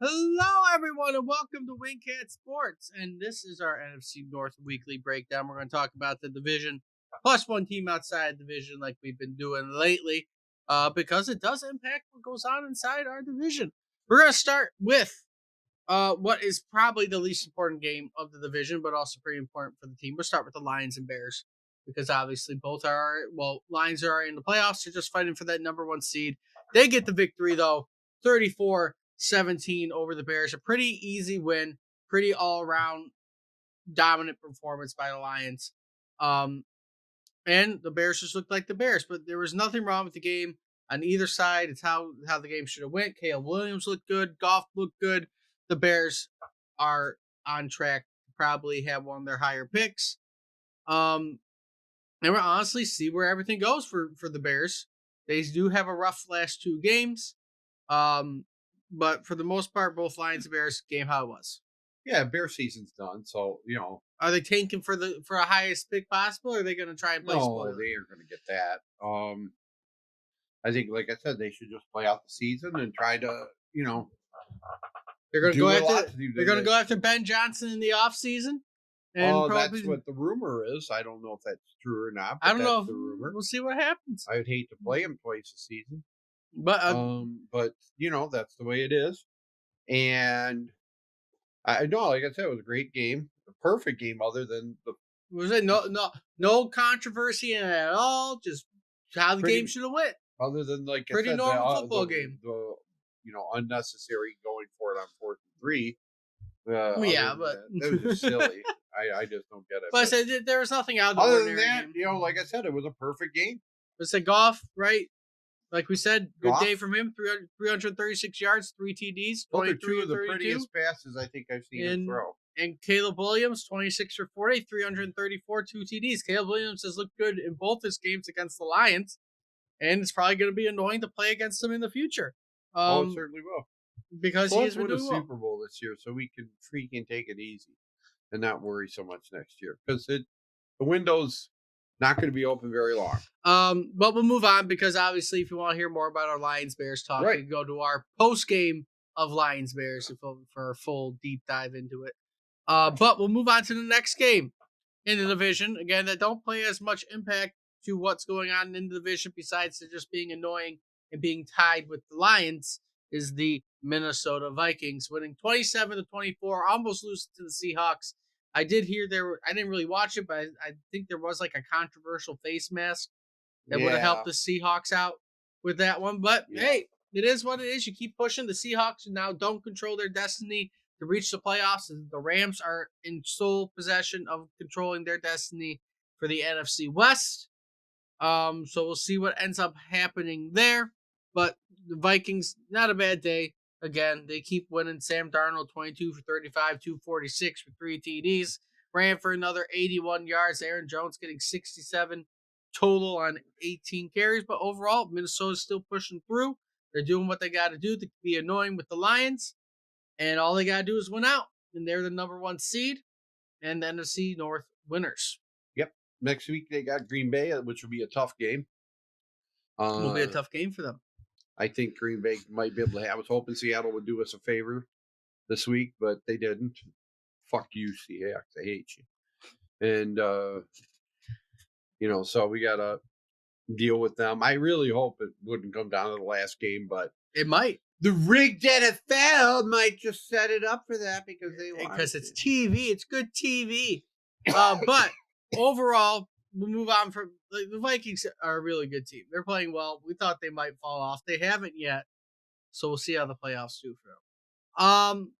Hello, everyone, and welcome to Wingcat Sports. And this is our NFC North weekly breakdown. We're going to talk about the division plus one team outside the division, like we've been doing lately, because it does impact what goes on inside our division. We're going to start with what is probably the least important game of the division, but also pretty important for the team. We'll start with the Lions and Bears because obviously both are, Lions are in the playoffs. They're just fighting for that number one seed. They get the victory, though, 34-17 over the Bears. A pretty easy win, pretty all-around dominant performance by the Lions. And the Bears just looked like the Bears, but there was nothing wrong with the game on either side. It's how the game should have went. Caleb Williams looked good. Goff looked good. The Bears are on track to probably have one of their higher picks. And we'll honestly see where everything goes for the Bears. They do have a rough last two games. But for the most part, both Lions and Bears game how it was. Yeah, Bear season's done, so Are they tanking for a highest pick possible, or are they going to try and play spoiler? they aren't going to get that. I think, like I said, they should just play out the season and try to, They're going to do go a lot after. to do. They're going to go after Ben Johnson in the offseason. And probably, that's what the rumor is. I don't know if that's true or not. I don't know. The rumor. We'll see what happens. I would hate to play him twice a season, but that's the way it is. And I know, like I said, it was a great game, a perfect game, other than the was it no controversy in it at all. Just how the game should have went. Other than pretty normal football game. The unnecessary going for it on 4th and 3. But that was just silly. I just don't get it. But I said there was nothing out of the other than that. Game. Like I said, it was a perfect game. It's a Goff, right? Like we said, good day from him. 336 yards, 3 TDs, 23 of the prettiest passes I think I've seen him throw. And Caleb Williams, 26 for 40, 334, 2 TDs. Caleb Williams has looked good in both his games against the Lions, and it's probably going to be annoying to play against him in the future. It certainly will. Because he has been doing a Super Bowl this year, so we can freaking take it easy and not worry so much next year. Because the window's not going to be open very long. But we'll move on because obviously, if you want to hear more about our Lions Bears talk, you can go to our post game of Lions Bears for a full deep dive into it. But we'll move on to the next game in the division again that don't play as much impact to what's going on in the division besides just being annoying and being tied with the Lions. Is the Minnesota Vikings winning 27-24, almost losing to the Seahawks. I did hear I didn't really watch it, but I think there was like a controversial face mask that would have helped the Seahawks out with that one. But hey, it is what it is. You keep pushing. The Seahawks now don't control their destiny to reach the playoffs. The Rams are in sole possession of controlling their destiny for the NFC West. So we'll see what ends up happening there. But the Vikings, not a bad day. Again, they keep winning. Sam Darnold, 22 for 35, 246 for 3 TDs. Ran for another 81 yards. Aaron Jones getting 67 total on 18 carries. But overall, Minnesota's still pushing through. They're doing what they got to do to be annoying with the Lions. And all they got to do is win out. And they're the number one seed and the NFC North winners. Yep. Next week, they got Green Bay, which will be a tough game. Will be a tough game for them. I think Green Bay might be able to have. I was hoping Seattle would do us a favor this week, but they didn't. Fuck you, Seahawks. I hate you. And, so we got to deal with them. I really hope it wouldn't come down to the last game, but it might. The rigged NFL might just set it up for that because they want because it's TV. It's good TV. But overall, we'll move on from the Vikings are a really good team. They're playing well. We thought they might fall off. They haven't yet. So we'll see how the playoffs do for them.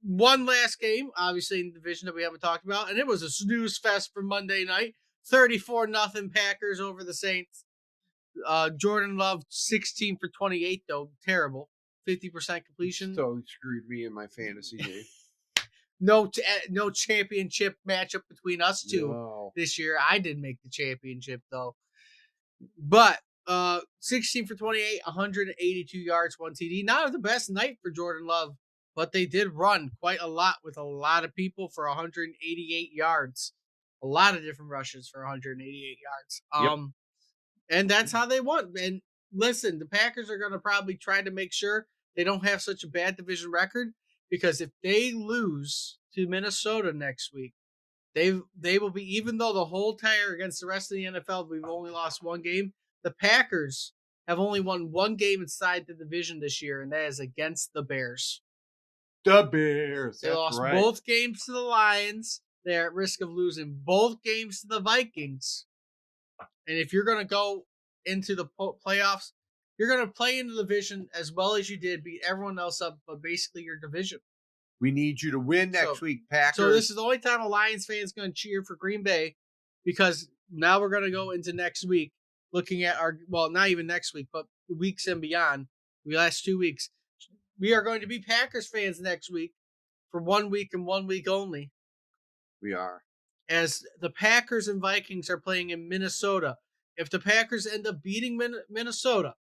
One last game, obviously in the division that we haven't talked about, and it was a snooze fest for Monday night. 34-0 Packers over the Saints. Jordan Love 16 for 28 though, terrible. 50% completion. So screwed me in my fantasy game. No championship matchup between us two this year. I did make the championship though. But 16 for 28, 182 yards, 1 TD. Not the best night for Jordan Love, but they did run quite a lot with a lot of people for 188 yards. A lot of different rushes for 188 yards. And that's how they won. And listen, the Packers are going to probably try to make sure they don't have such a bad division record. because if they lose to Minnesota next week, they will be, even though the whole entire against the rest of the NFL, we've only lost one game. The Packers have only won one game inside the division this year, and that is against the Bears. The Bears. They lost both games to the Lions. They're at risk of losing both games to the Vikings. And if you're going to go into the playoffs, you're going to play in the division as well as you did, beat everyone else up, but basically your division. We need you to win next week, Packers. So this is the only time a Lions fan is going to cheer for Green Bay, because now we're going to go into next week looking at not even next week, but weeks and beyond, the last 2 weeks. We are going to be Packers fans next week for 1 week and 1 week only. We are. As the Packers and Vikings are playing in Minnesota. If the Packers end up beating Minnesota,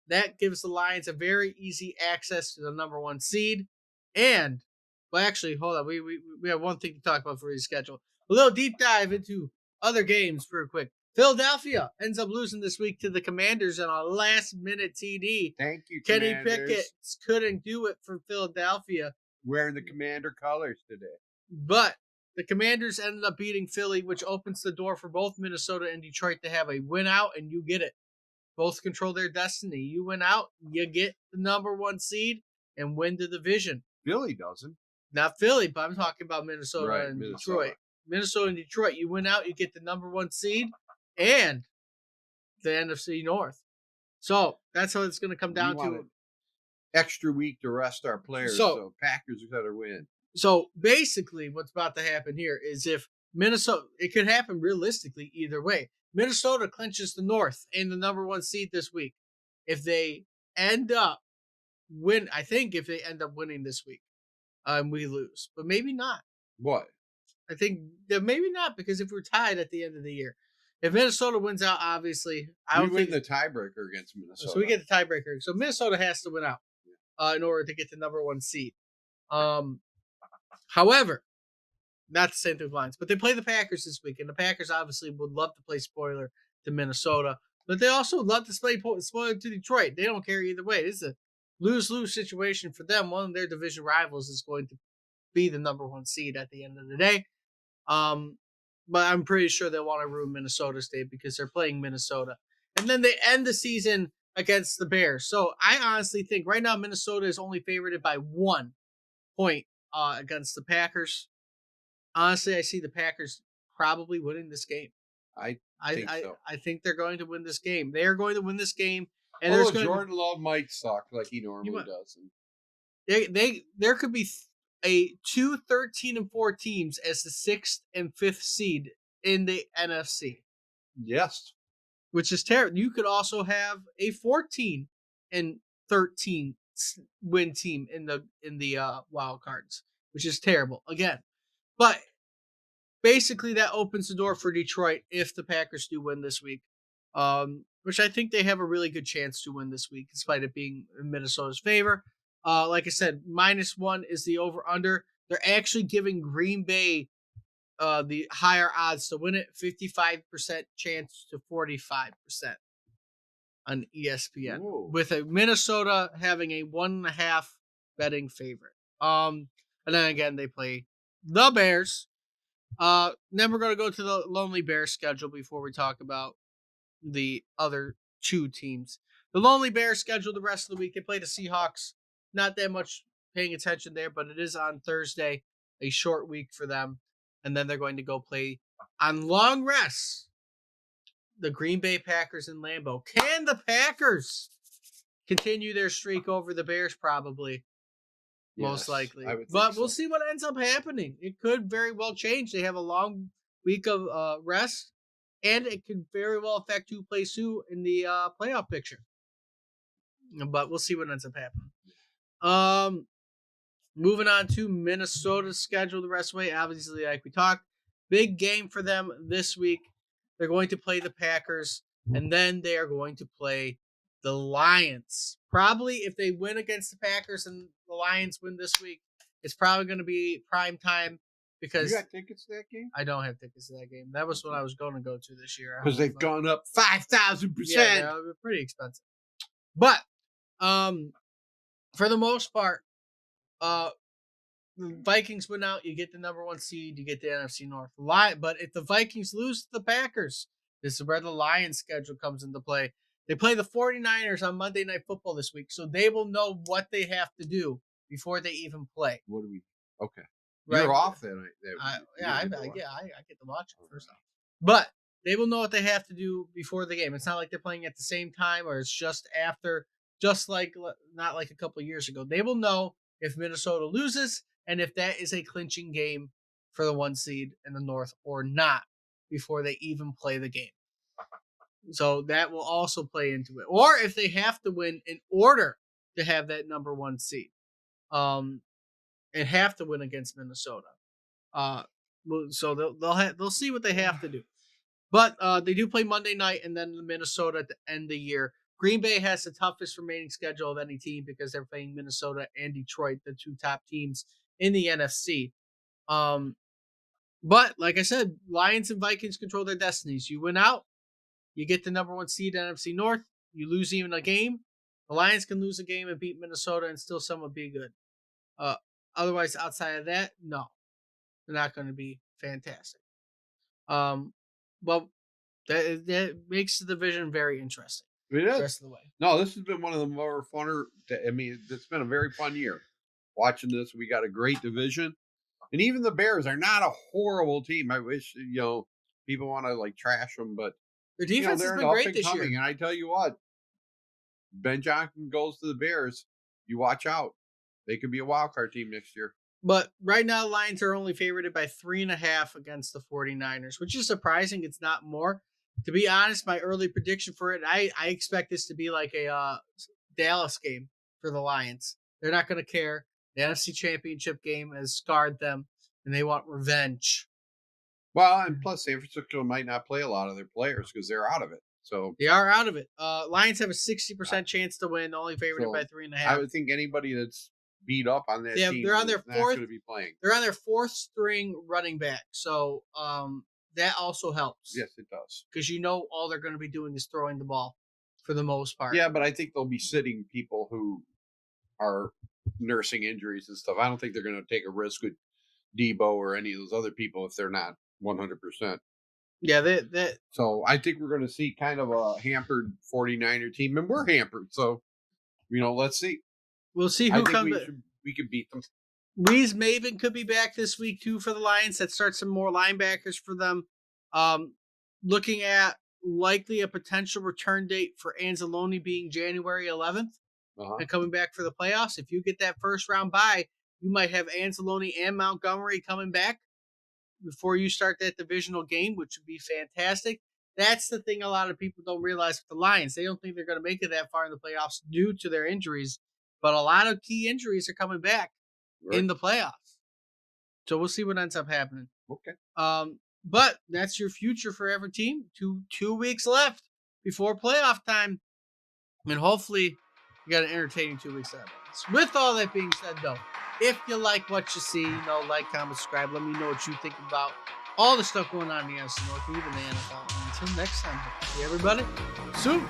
that gives the Lions a very easy access to the number 1 seed. And, well, actually, hold on. We have one thing to talk about for the schedule. A little deep dive into other games real quick. Philadelphia ends up losing this week to the Commanders on a last-minute TD. Thank you, Kenny Commanders. Pickett couldn't do it for Philadelphia. Wearing the Commander colors today. But the Commanders ended up beating Philly, which opens the door for both Minnesota and Detroit to have a win out, and you get it. Both control their destiny. You win out, you get the number 1 seed and win the division. Philly doesn't. Not Philly, but I'm talking about Minnesota and Detroit. Minnesota and Detroit, you win out, you get the number 1 seed and the NFC North. So that's how it's going to come down to. Extra week to rest our players, so Packers better win. So basically, what's about to happen here is if Minnesota, it could happen realistically either way. Minnesota clinches the North and the number 1 seed this week. If they end up if they end up winning this week, we lose, but maybe not. What? I think that maybe not, because if we're tied at the end of the year, if Minnesota wins out, obviously, we win the tiebreaker against Minnesota. So we get the tiebreaker. So Minnesota has to win out in order to get the number 1 seed. However, not the same thing with Lions, but they play the Packers this week, and the Packers obviously would love to play spoiler to Minnesota, but they also would love to play spoiler to Detroit. They don't care either way. This is a lose-lose situation for them. One of their division rivals is going to be the number 1 seed at the end of the day. But I'm pretty sure they'll want to ruin Minnesota State because they're playing Minnesota. And then they end the season against the Bears. So I honestly think right now Minnesota is only favored by 1 point against the Packers. Honestly, I see the Packers probably winning this game. I think they're going to win this game. They are going to win this game. And Jordan Love might suck like he normally does. There could be 2 13-4 teams as the 6th and 5th seed in the NFC. Yes. Which is terrible. You could also have a 14 and 13 win team in the wild cards, which is terrible again. But basically that opens the door for Detroit if the Packers do win this week. Which I think they have a really good chance to win this week, despite it being in Minnesota's favor. Like I said, -1 is the over-under. They're actually giving Green Bay the higher odds to win it, 55% chance to 45% on ESPN. Whoa. With a Minnesota having a 1.5 betting favorite. And then again, they play the Bears. Then we're going to go to the Lonely Bears schedule before we talk about the other 2 teams. The Lonely Bears schedule the rest of the week. They play the Seahawks. Not that much paying attention there, but it is on Thursday, a short week for them. And then they're going to go play on long rest the Green Bay Packers in Lambeau. Can the Packers continue their streak over the Bears? Probably. Yes, most likely. But we'll see what ends up happening. It could very well change. They have a long week of rest, and it could very well affect who plays who in the playoff picture. But we'll see what ends up happening. Moving on to Minnesota's schedule the rest of the way. Obviously, like we talked, big game for them this week. They're going to play the Packers, and then they are going to play the Lions. Probably if they win against the Packers and the Lions win this week, it's probably going to be prime time because... You got tickets to that game? I don't have tickets to that game. That was what I was going to go to this year. Because they've gone up 5,000%. Yeah, they're pretty expensive. But for the most part, The Vikings win out, you get the number 1 seed, you get the NFC North. But if the Vikings lose to the Packers, this is where the Lions schedule comes into play. They play the 49ers on Monday Night Football this week, so they will know what they have to do before they even play. What do we? Okay, Right? you're off that night. I get to watch it first off. But they will know what they have to do before the game. It's not like they're playing at the same time or it's just after, just like not like a couple of years ago. They will know if Minnesota loses and if that is a clinching game for the 1 seed in the North or not before they even play the game. So that will also play into it. Or if they have to win in order to have that number 1 seed. And have to win against Minnesota. So they'll see what they have to do. But they do play Monday night and then Minnesota at the end of the year. Green Bay has the toughest remaining schedule of any team because they're playing Minnesota and Detroit, the 2 top teams in the NFC. But like I said, Lions and Vikings control their destinies. You win out, you get the number 1 seed in NFC North. You lose even a game. The Lions can lose a game and beat Minnesota and still somewhat be good. Otherwise, outside of that, no, they're not going to be fantastic. But that makes the division very interesting. It is. The rest of the way. No, this has been one of the more funner. I mean, it's been a very fun year watching this. We got a great division, and even the Bears are not a horrible team. I wish people want to like trash them, but their defense has been great this year. And I tell you what, Ben Johnson goes to the Bears. You watch out. They could be a wild card team next year. But right now, Lions are only favored by 3.5 against the 49ers, which is surprising. It's not more. To be honest, my early prediction for it, I expect this to be like a Dallas game for the Lions. They're not going to care. The NFC Championship game has scarred them, and they want revenge. Well, and plus, San Francisco might not play a lot of their players because they're out of it. So they are out of it. Lions have a 60% chance to win, only favored by 3.5. I would think anybody that's beat up on that team. They're on their fourth. Going to be playing. They're on their 4th string running back, so that also helps. Yes, it does. Because all they're going to be doing is throwing the ball for the most part. Yeah, but I think they'll be sitting people who are nursing injuries and stuff. I don't think they're going to take a risk with Debo or any of those other people if they're not 100%. Yeah, So I think we're going to see kind of a hampered 49er team, and we're hampered. So, let's see. We'll see who comes. We can beat them. Reese Maven could be back this week too for the Lions. That starts some more linebackers for them. Looking at likely a potential return date for Anzalone being January 11th and coming back for the playoffs. If you get that first round bye, you might have Anzalone and Montgomery coming back before you start that divisional game, which would be fantastic. That's the thing a lot of people don't realize with the Lions. They don't think they're going to make it that far in the playoffs due to their injuries. But a lot of key injuries are coming back in the playoffs. So we'll see what ends up happening. Okay. But that's your future for every team. Two weeks left before playoff time. And hopefully you got an entertaining 2 weeks ahead. With all that being said, though, if you like what you see, like, comment, subscribe. Let me know what you think about all the stuff going on in the NFC North, even the NFL. Until next time, see everybody soon.